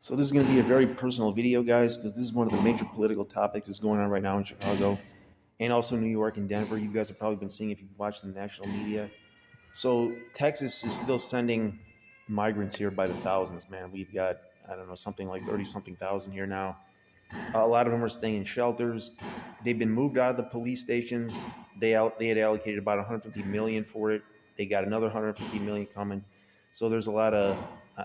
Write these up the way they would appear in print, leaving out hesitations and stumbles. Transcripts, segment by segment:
So this is going to be a very personal video, guys, because this is one of the major political topics that's going on right now in Chicago and also New York and Denver. You guys have probably been seeing if you've watched the national media. So Texas is still sending migrants here by the thousands, man. We've got, I don't know, something like 30 something thousand here now. A lot of them are staying in shelters. They've been moved out of the police stations. They had allocated about 150 million for it. They got another 150 million coming. So there's a lot of.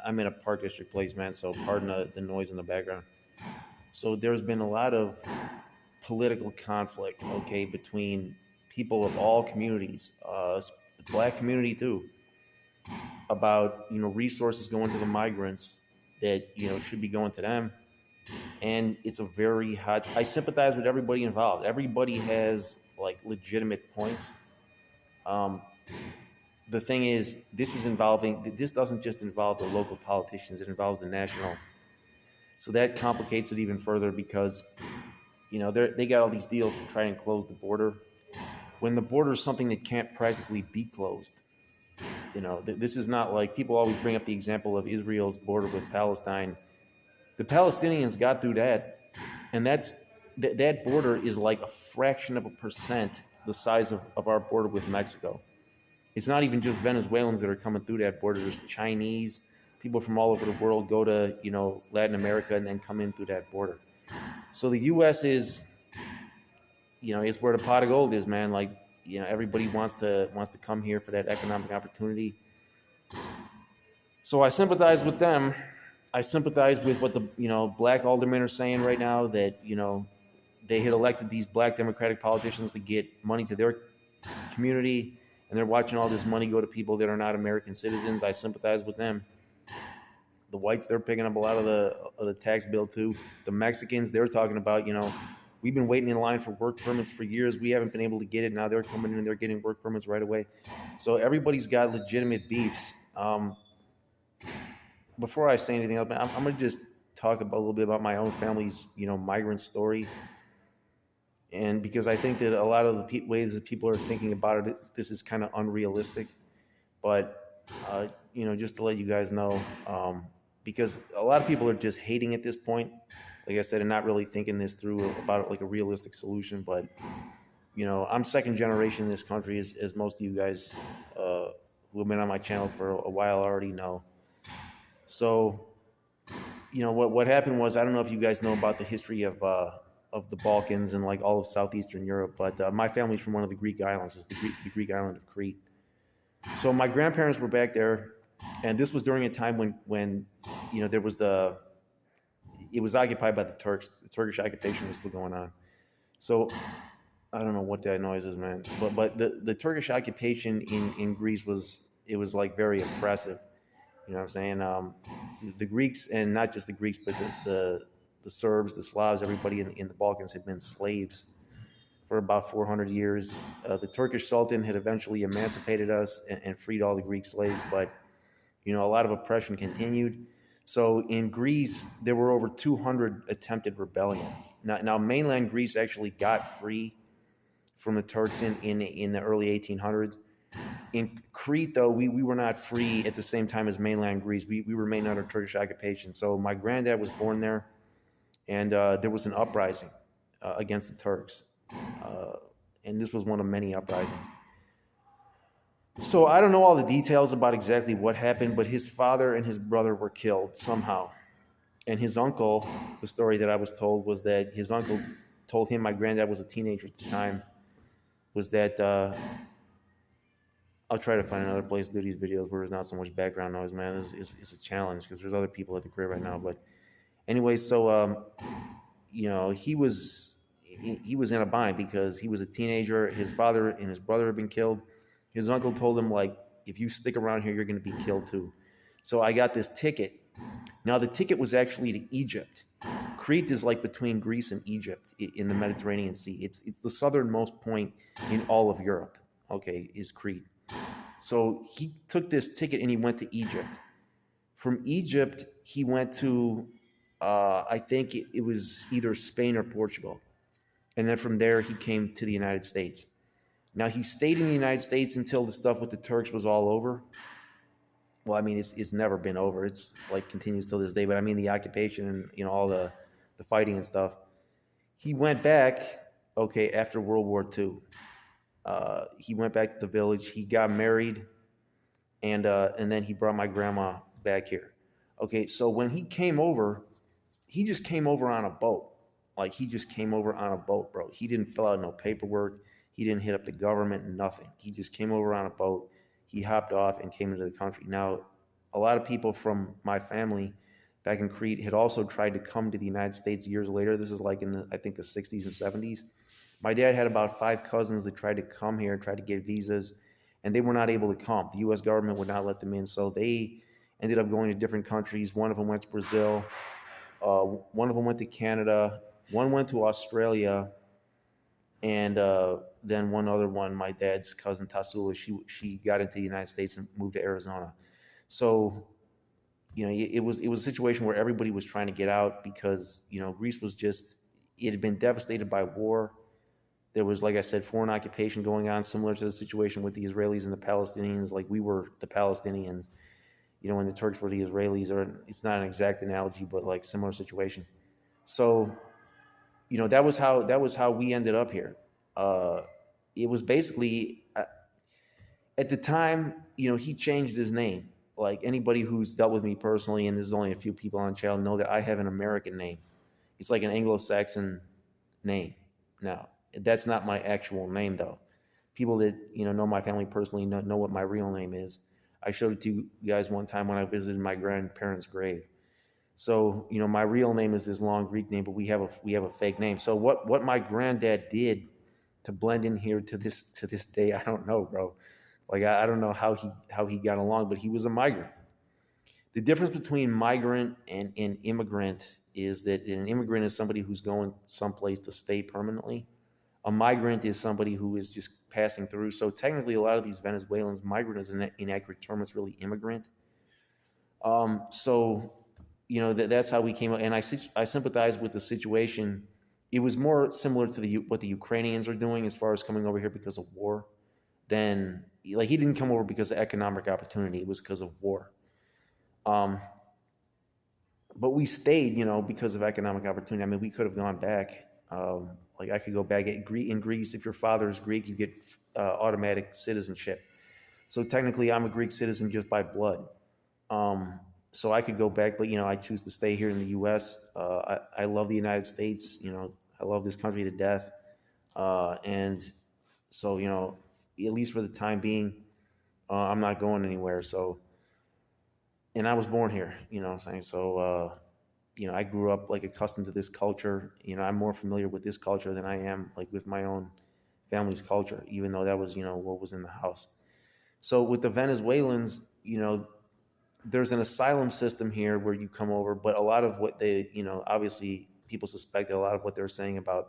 I'm in a Park District place, man. So pardon the noise in the background. So there's been a lot of political conflict, okay, between people of all communities, the Black community too, about resources going to the migrants that should be going to them. And it's a very hot. I sympathize with everybody involved. Everybody has like legitimate points. Um, the thing is, this doesn't just involve the local politicians. It involves the national. So that complicates it even further because they got all these deals to try and close the border. When the border is something that can't practically be closed, this is not like people always bring up the example of Israel's border with Palestine. The Palestinians got through that, and that border is like a fraction of a percent the size of our border with Mexico. It's not even just Venezuelans that are coming through that border. There's Chinese, people from all over the world go to Latin America and then come in through that border. So the U.S. is is where the pot of gold is, man. Like everybody wants to come here for that economic opportunity. So I sympathize with them. I sympathize with what the black aldermen are saying right now, that they had elected these black Democratic politicians to get money to their community, and they're watching all this money go to people that are not American citizens. I sympathize with them. The whites, they're picking up a lot of the tax bill too. The Mexicans, they're talking about we've been waiting in line for work permits for years. We haven't been able to get it. Now they're coming in and they're getting work permits right away. So everybody's got legitimate beefs. Before I say anything else, I'm going to just talk a little bit about my own family's, migrant story. And because I think that a lot of the ways that people are thinking about it, this is kind of unrealistic. But, just to let you guys know, because a lot of people are just hating at this point, like I said, and not really thinking this through about it like a realistic solution. But, I'm second generation in this country, as most of you guys who have been on my channel for a while already know. So, what happened was, I don't know if you guys know about the history of the Balkans and like all of southeastern Europe, but my family's from one of the Greek islands. It's the Greek island of Crete. So my grandparents were back there, and this was during a time when there was it was occupied by the Turks. The Turkish occupation was still going on. So I don't know what that noise is, man. But the Turkish occupation in Greece was like very oppressive. You know what I'm saying? The Greeks, and not just the Greeks, but the Serbs, the Slavs, everybody in the Balkans had been slaves for about 400 years. The Turkish Sultan had eventually emancipated us and freed all the Greek slaves, but a lot of oppression continued. So in Greece, there were over 200 attempted rebellions. Now mainland Greece actually got free from the Turks in the early 1800s. In Crete, though, we were not free at the same time as mainland Greece. We remained under Turkish occupation. So my granddad was born there, and there was an uprising against the Turks. And this was one of many uprisings. So I don't know all the details about exactly what happened, but his father and his brother were killed somehow. And his uncle, the story that I was told was that his uncle told him, my granddad was a teenager at the time, was that I'll try to find another place to do these videos where there's not so much background noise, man. It's a challenge because there's other people at the crib right now. But anyway, so he was in a bind because he was a teenager. His father and his brother had been killed. His uncle told him, like, if you stick around here, you're going to be killed too. So I got this ticket. Now the ticket was actually to Egypt. Crete is like between Greece and Egypt in the Mediterranean Sea. It's the southernmost point in all of Europe. Okay, is Crete. So he took this ticket and he went to Egypt. From Egypt, he went to, I think it was either Spain or Portugal. And then from there, he came to the United States. Now, he stayed in the United States until the stuff with the Turks was all over. well, I mean, it's never been over. It's like continues till this day. But I mean, the occupation and all the fighting and stuff. He went back, okay, after World War II. He went back to the village. He got married, and then he brought my grandma back here. Okay, so when he came over, he just came over on a boat. Like he just came over on a boat, bro. He didn't fill out no paperwork. He didn't hit up the government, nothing. He just came over on a boat. He hopped off and came into the country. Now, a lot of people from my family back in Crete had also tried to come to the United States years later. This is like in the, I think, the 60s and 70s. My dad had about 5 cousins that tried to come here, tried to get visas, and they were not able to come. The U.S. government would not let them in, so they ended up going to different countries. One of them went to Brazil. One of them went to Canada. One went to Australia, and then one other one, my dad's cousin Tasula, she got into the United States and moved to Arizona. So it was a situation where everybody was trying to get out because Greece was just, it had been devastated by war. There was, like I said, foreign occupation going on, similar to the situation with the Israelis and the Palestinians. Like we were the Palestinians, when the Turks were the Israelis, or it's not an exact analogy, but like similar situation. So, that was how we ended up here. Uh, it was basically at the time, he changed his name. Like anybody who's dealt with me personally, and there's only a few people on the channel, know that I have an American name. It's like an Anglo-Saxon name. Now, that's not my actual name, though. People that know my family personally know what my real name is. I showed it to you guys one time when I visited my grandparents' grave. So, my real name is this long Greek name, but we have a fake name. So what my granddad did to blend in here to this day, I don't know, bro. Like I don't know how he got along, but he was a migrant. The difference between migrant and an immigrant is that an immigrant is somebody who's going someplace to stay permanently. A migrant is somebody who is just passing through. So technically, a lot of these Venezuelans, migrant is an inaccurate term. It's really immigrant. So that's how we came up, and I sympathize with the situation. It was more similar to what the Ukrainians are doing as far as coming over here because of war. Than like he didn't come over because of economic opportunity. It was because of war. Um, but we stayed, because of economic opportunity. I mean, we could have gone back. Like I could go back in Greece. If your father is Greek, you get automatic citizenship. So technically, I'm a Greek citizen just by blood. So I could go back, but I choose to stay here in the U.S. I love the United States. I love this country to death, and so at least for the time being, I'm not going anywhere. So, and I was born here. You know what I'm saying? So, I grew up like accustomed to this culture. I'm more familiar with this culture than I am like with my own family's culture, even though that was what was in the house. So with the Venezuelans, there's an asylum system here where you come over, but a lot of what they, obviously people suspect that a lot of what they're saying about,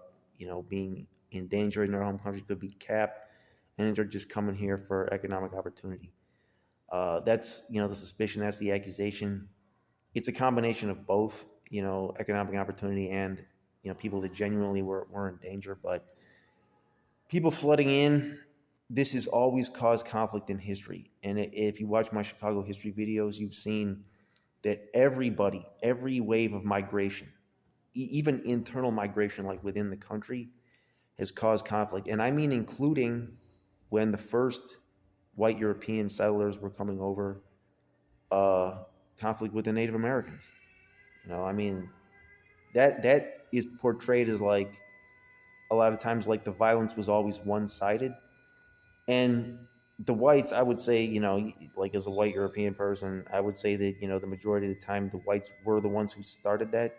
being in danger in their home country could be capped, and they're just coming here for economic opportunity. That's, the suspicion, that's the accusation. It's a combination of both, economic opportunity and, people that genuinely were in danger. But people flooding in, this has always caused conflict in history. And if you watch my Chicago history videos, you've seen that every wave of migration, even internal migration, like within the country, has caused conflict. And I mean, including when the first white European settlers were coming over, conflict with the Native Americans. I mean, that is portrayed as like a lot of times like the violence was always one-sided. And the whites, I would say, like as a white European person, I would say that, the majority of the time the whites were the ones who started that.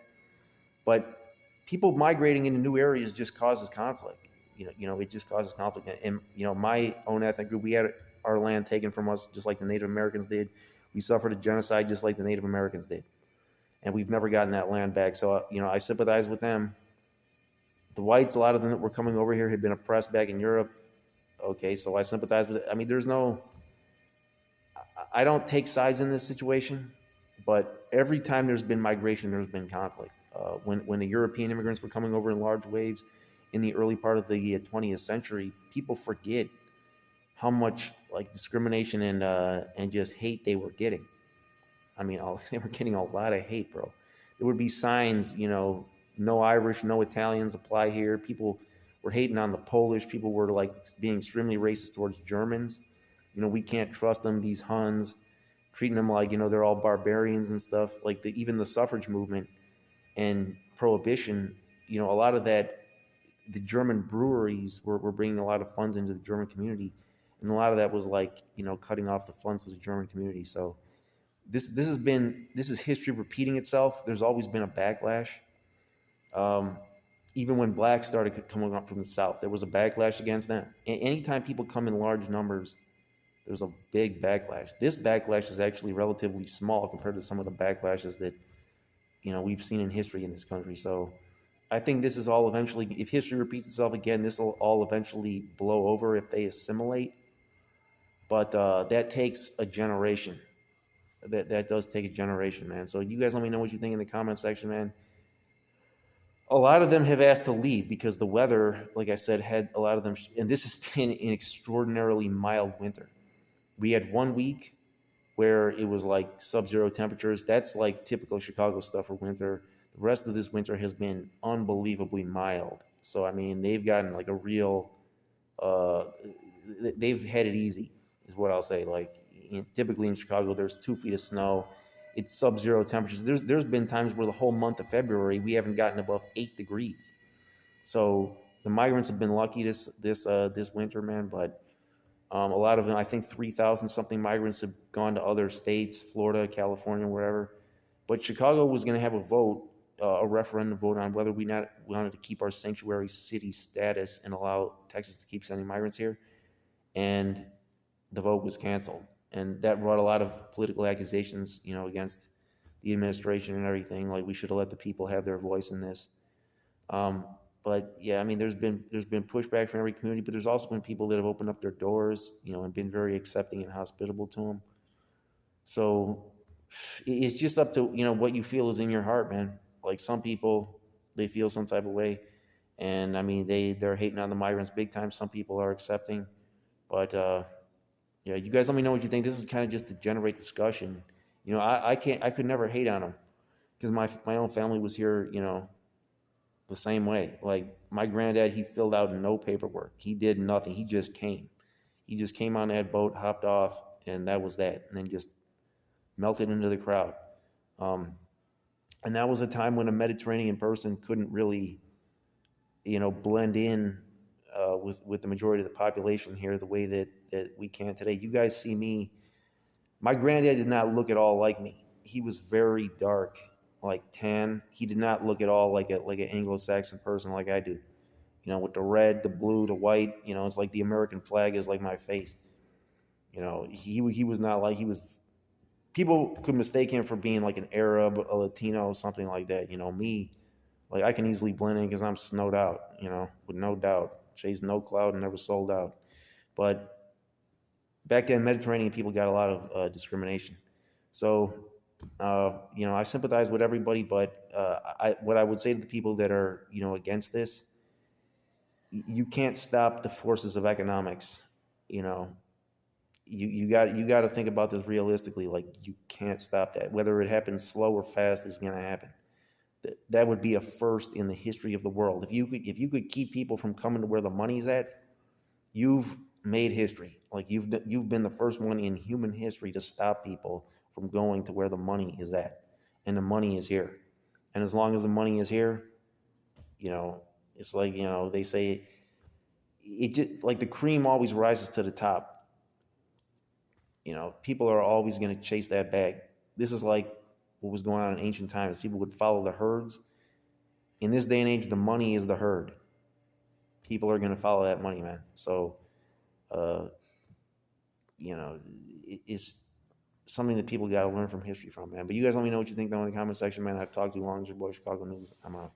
But people migrating into new areas just causes conflict. It just causes conflict. And my own ethnic group, we had our land taken from us just like the Native Americans did. We suffered a genocide just like the Native Americans did. And we've never gotten that land back. So, I sympathize with them. The whites, a lot of them that were coming over here had been oppressed back in Europe. Okay, so I sympathize with it. I mean, I don't take sides in this situation, but every time there's been migration, there's been conflict. When the European immigrants were coming over in large waves in the early part of the 20th century, people forget how much like discrimination and just hate they were getting. I mean, they were getting a lot of hate, bro. There would be signs, no Irish, no Italians apply here. People were hating on the Polish. People were like being extremely racist towards Germans. We can't trust them. These Huns, treating them like they're all barbarians and stuff. Like even the suffrage movement and prohibition. A lot of that, the German breweries were bringing a lot of funds into the German community, and a lot of that was like cutting off the funds to the German community. So this is history repeating itself. There's always been a backlash. Um, Even when blacks started coming up from the South, there was a backlash against them. Anytime people come in large numbers, there's a big backlash. This backlash is actually relatively small compared to some of the backlashes that we've seen in history in this country. So I think this is all eventually, if history repeats itself again, this will all eventually blow over if they assimilate. But that takes a generation. That does take a generation, man. So you guys let me know what you think in the comment section, man. A lot of them have asked to leave because the weather, like I said, had a lot of them, and this has been an extraordinarily mild winter. We had 1 week where it was like sub-zero temperatures. That's like typical Chicago stuff for winter. The rest of this winter has been unbelievably mild. So I mean, they've gotten like a real, uh, they've had it easy, is what I'll say. Like typically in Chicago, there's 2 feet of snow. It's sub-zero temperatures. There's been times where the whole month of February we haven't gotten above 8 degrees. So the migrants have been lucky this winter, man. But a lot of them, I think 3,000 something migrants have gone to other states, Florida, California, wherever. But Chicago was going to have a vote, a referendum vote on whether we wanted to keep our sanctuary city status and allow Texas to keep sending migrants here. And the vote was canceled. And that brought a lot of political accusations, against the administration and everything. Like we should have let the people have their voice in this. Um, but yeah, I mean, there's been pushback from every community, but there's also been people that have opened up their doors, and been very accepting and hospitable to them. So it's just up to what you feel is in your heart, man. Like some people, they feel some type of way, and I mean they're hating on the migrants big time. Some people are accepting, but yeah, you guys let me know what you think. This is kind of just to generate discussion. I could never hate on them because my own family was here, the same way. Like my granddad, he filled out no paperwork. He did nothing. He just came. He just came on that boat, hopped off, and that was that. And then just melted into the crowd. Um, and that was a time when a Mediterranean person couldn't really, blend in with the majority of the population here the way that we can today. You guys see me. My granddad did not look at all like me. He was very dark, like tan. He did not look at all like an Anglo-Saxon person like I do. With the red, the blue, the white. It's like the American flag is like my face. He was not like he was. People could mistake him for being like an Arab, a Latino, something like that. Me, like I can easily blend in because I'm snowed out. With no doubt, chased no cloud and never sold out. But back then, Mediterranean people got a lot of discrimination. So, I sympathize with everybody, but what I would say to the people that are, against this, you can't stop the forces of economics. You know, you got to think about this realistically. Like you can't stop that. Whether it happens slow or fast is going to happen. That would be a first in the history of the world. If you could keep people from coming to where the money's at, you've made history. Like you've been the first one in human history to stop people from going to where the money is at, and the money is here. And as long as the money is here, it's like they say it just like the cream always rises to the top. People are always going to chase that bag. This is like what was going on in ancient times. People would follow the herds. In this day and age, the money is the herd. People are going to follow that money, man. So, uh, it's something that people got to learn from history from, man. But you guys let me know what you think down in the comment section, man. I've talked too long. It's your boy, Chicago News. I'm out.